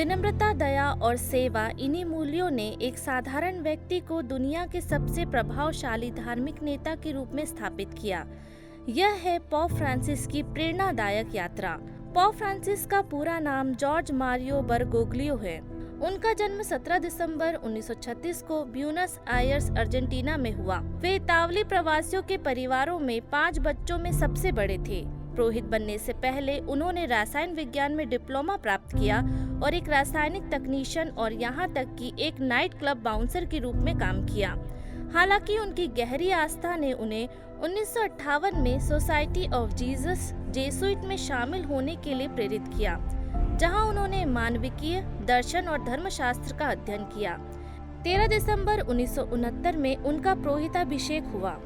विनम्रता, दया और सेवा, इन्हीं मूल्यों ने एक साधारण व्यक्ति को दुनिया के सबसे प्रभावशाली धार्मिक नेता के रूप में स्थापित किया। यह है पोप फ्रांसिस की प्रेरणादायक यात्रा। पोप फ्रांसिस का पूरा नाम जॉर्ज मारियो बरगोग्लियो है। उनका जन्म 17 दिसंबर 1936 को ब्यूनस आयर्स, अर्जेंटीना में हुआ। वे इतालवी प्रवासियों के परिवारों में 5 बच्चों में सबसे बड़े थे। पुरोहित बनने से पहले उन्होंने रसायन विज्ञान में डिप्लोमा प्राप्त किया और एक रासायनिक तकनीशियन और यहाँ तक कि एक नाइट क्लब बाउंसर के रूप में काम किया। हालांकि उनकी गहरी आस्था ने उन्हें 1958 में सोसाइटी ऑफ जीसस जेसुइट में शामिल होने के लिए प्रेरित किया, जहां उन्होंने मानविकीय, दर्शन और धर्मशास्त्र का अध्ययन किया। 13 दिसंबर 1969 में उनका पुरोहिताभिषेक हुआ।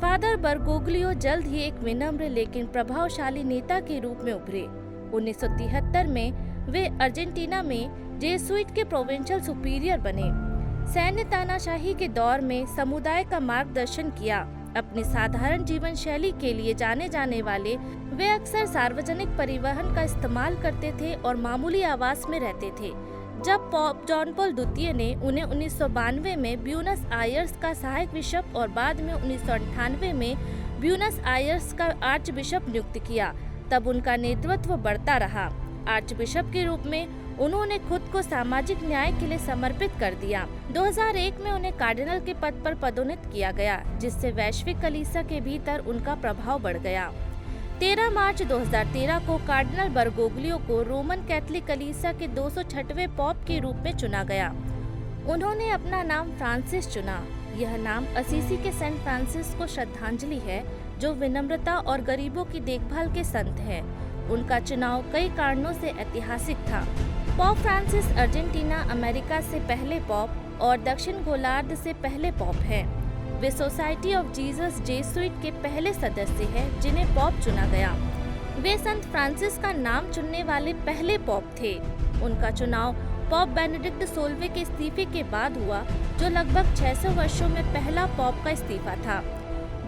फादर बरगोग्लियो जल्द ही एक विनम्र लेकिन प्रभावशाली नेता के रूप में उभरे। 1973 में वे अर्जेंटीना में जेसुइट के प्रोविंशियल सुपीरियर बने। सैन्य तानाशाही के दौर में समुदाय का मार्गदर्शन किया। अपनी साधारण जीवन शैली के लिए जाने जाने वाले वे अक्सर सार्वजनिक परिवहन का इस्तेमाल करते थे और मामूली आवास में रहते थे। जब पोप जॉन पॉल द्वितीय ने उन्हें 1992 में ब्यूनस आयर्स का सहायक बिशप और बाद में 1998 में ब्यूनस आयर्स का आर्च बिशप नियुक्त किया, तब उनका नेतृत्व बढ़ता रहा। आर्च बिशप के रूप में उन्होंने खुद को सामाजिक न्याय के लिए समर्पित कर दिया। 2001 में उन्हें कार्डिनल के पद पर पदोन्नत किया गया, जिससे वैश्विक कलीसिया के भीतर उनका प्रभाव बढ़ गया। 13 मार्च 2013 को कार्डिनल बरगोग्लियो को रोमन कैथोलिक कलीसिया के 206वें पोप के रूप में चुना गया। उन्होंने अपना नाम फ्रांसिस चुना। यह नाम असीसी के सेंट फ्रांसिस को श्रद्धांजलि है, जो विनम्रता और गरीबों की देखभाल के संत हैं। उनका चुनाव कई कारणों से ऐतिहासिक था। पोप फ्रांसिस अर्जेंटीना अमेरिका से पहले पोप और दक्षिण गोलार्ध से पहले पोप हैं। वे सोसाइटी ऑफ जीसस जेसुइट के पहले सदस्य हैं जिन्हें पोप चुना गया। वे संत फ्रांसिस का नाम चुनने वाले पहले पोप थे। उनका चुनाव पोप बेनेडिक्ट 16वें के इस्तीफे के बाद हुआ, जो लगभग 600 वर्षों में पहला पोप का इस्तीफा था,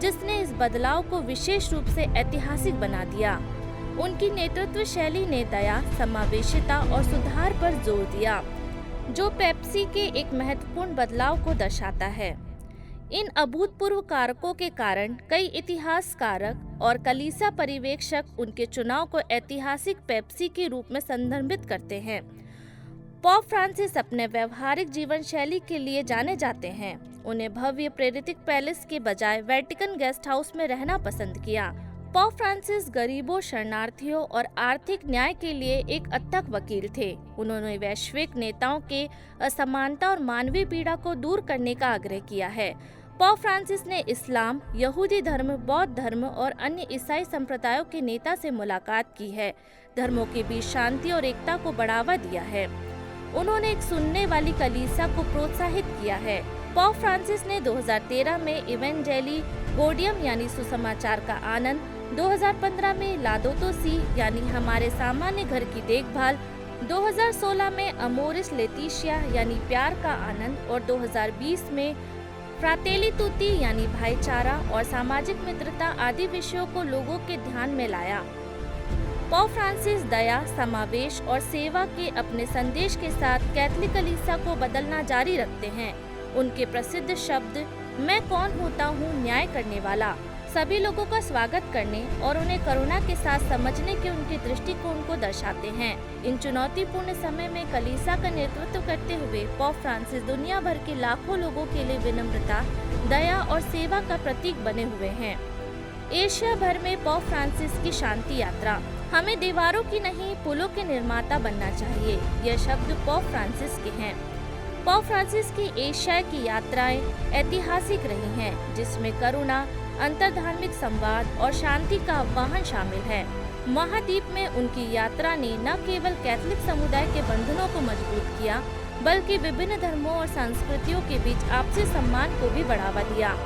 जिसने इस बदलाव को विशेष रूप से ऐतिहासिक बना दिया। उनकी नेतृत्व शैली ने दया, समावेशिता और सुधार पर जोर दिया, जो पेप्सी के एक महत्वपूर्ण बदलाव को दर्शाता है। इन अभूतपूर्व कारकों के कारण कई इतिहासकारक और कलीसिया पर्यवेक्षक उनके चुनाव को ऐतिहासिक पेप्सी के रूप में संदर्भित करते हैं। पोप फ्रांसिस अपने व्यवहारिक जीवन शैली के लिए जाने जाते हैं। उन्हें भव्य प्रेरित पैलेस के बजाय वेटिकन गेस्ट हाउस में रहना पसंद किया। पोप फ्रांसिस गरीबों, शरणार्थियों और आर्थिक न्याय के लिए एक अथक वकील थे। उन्होंने वैश्विक नेताओं के असमानता और मानवीय पीड़ा को दूर करने का आग्रह किया है। पोप फ्रांसिस ने इस्लाम, यहूदी धर्म, बौद्ध धर्म और अन्य ईसाई संप्रदायों के नेता से मुलाकात की है। धर्मों के बीच शांति और एकता को बढ़ावा दिया है। उन्होंने एक सुनने वाली कलीसिया को प्रोत्साहित किया है। पोप फ्रांसिस ने 2013 में इवेंजेली गॉडियम यानी सुसमाचार का आनंद, 2015 में लादोतो सी यानी हमारे सामान्य घर की देखभाल, 2016 में अमोरिस लेटिशिया यानी प्यार का आनंद और 2020 में फ्रातेली तुति यानी भाईचारा और सामाजिक मित्रता आदि विषयों को लोगों के ध्यान में लाया। पोप फ्रांसिस दया, समावेश और सेवा के अपने संदेश के साथ कैथोलिक कलीसिया को बदलना जारी रखते हैं। उनके प्रसिद्ध शब्द मैं कौन होता हूँ, न्याय करने वाला, सभी लोगों का स्वागत करने और उन्हें करुणा के साथ समझने के उनके दृष्टिकोण को दर्शाते हैं। इन चुनौतीपूर्ण समय में कलीसिया का नेतृत्व करते हुए पोप फ्रांसिस दुनिया भर के लाखों लोगों के लिए विनम्रता, दया और सेवा का प्रतीक बने हुए हैं। एशिया भर में पोप फ्रांसिस की शांति यात्रा। हमें दीवारों की नहीं, पुलों के निर्माता बनना चाहिए, यह शब्द पोप फ्रांसिस के हैं। पोप फ्रांसिस की एशिया की यात्राएं ऐतिहासिक रही हैं, जिसमें करुणा, अंतर्धार्मिक संवाद और शांति का आह्वान शामिल है। महाद्वीप में उनकी यात्रा ने न केवल कैथोलिक समुदाय के बंधनों को मजबूत किया, बल्कि विभिन्न धर्मों और संस्कृतियों के बीच आपसी सम्मान को भी बढ़ावा दिया।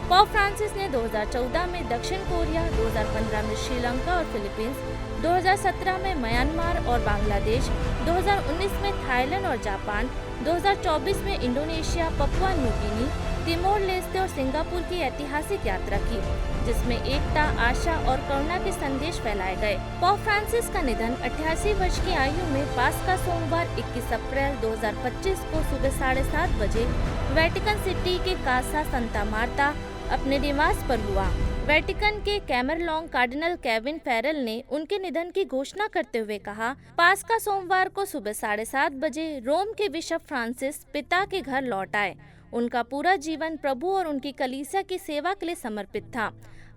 पोप फ्रांसिस ने 2014 में दक्षिण कोरिया, 2015 में श्रीलंका और फिलीपींस, 2017 में म्यांमार और बांग्लादेश, 2019 में थाईलैंड और जापान, 2024 में Indonesia, Papua New Guinea, Timor Leste और सिंगापुर की ऐतिहासिक यात्रा की, जिसमें एकता, आशा और करुणा के संदेश फैलाए गए। पोप फ्रांसिस का निधन 88 वर्ष की आयु में पास्का सोमवार 21 अप्रैल 2025 को सुबह 7:30 बजे वेटिकन सिटी के कासा संता मार्ता अपने निवास पर हुआ। वेटिकन के कैमरलॉन्ग कार्डिनल केविन फेरल ने उनके निधन की घोषणा करते हुए कहा, पास्का सोमवार को सुबह 7:30 बजे रोम के बिशप फ्रांसिस पिता के घर लौट आए। उनका पूरा जीवन प्रभु और उनकी कलीसिया की सेवा के लिए समर्पित था।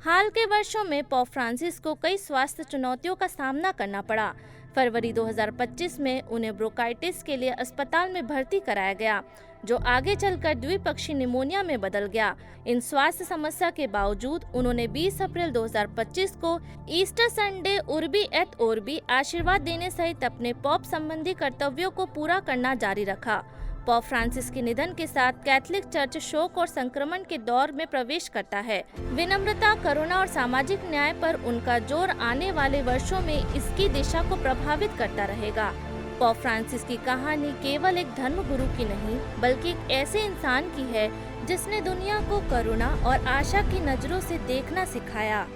हाल के वर्षों में पोप फ्रांसिस को कई स्वास्थ्य चुनौतियों का सामना करना पड़ा। फरवरी 2025 में उन्हें ब्रोंकाइटिस के लिए अस्पताल में भर्ती कराया गया, जो आगे चलकर द्विपक्षीय निमोनिया में बदल गया। इन स्वास्थ्य समस्या के बावजूद उन्होंने 20 अप्रैल 2025 को ईस्टर संडे उर्बी एट ओर्बी आशीर्वाद देने सहित अपने पोप संबंधी कर्तव्यों को पूरा करना जारी रखा। पोप फ्रांसिस के निधन के साथ कैथोलिक चर्च शोक और संक्रमण के दौर में प्रवेश करता है। विनम्रता, करुणा और सामाजिक न्याय पर उनका जोर आने वाले वर्षों में इसकी दिशा को प्रभावित करता रहेगा। पोप फ्रांसिस की कहानी केवल एक धर्म गुरु की नहीं, बल्कि एक ऐसे इंसान की है जिसने दुनिया को करुणा और आशा की नजरों से देखना सिखाया।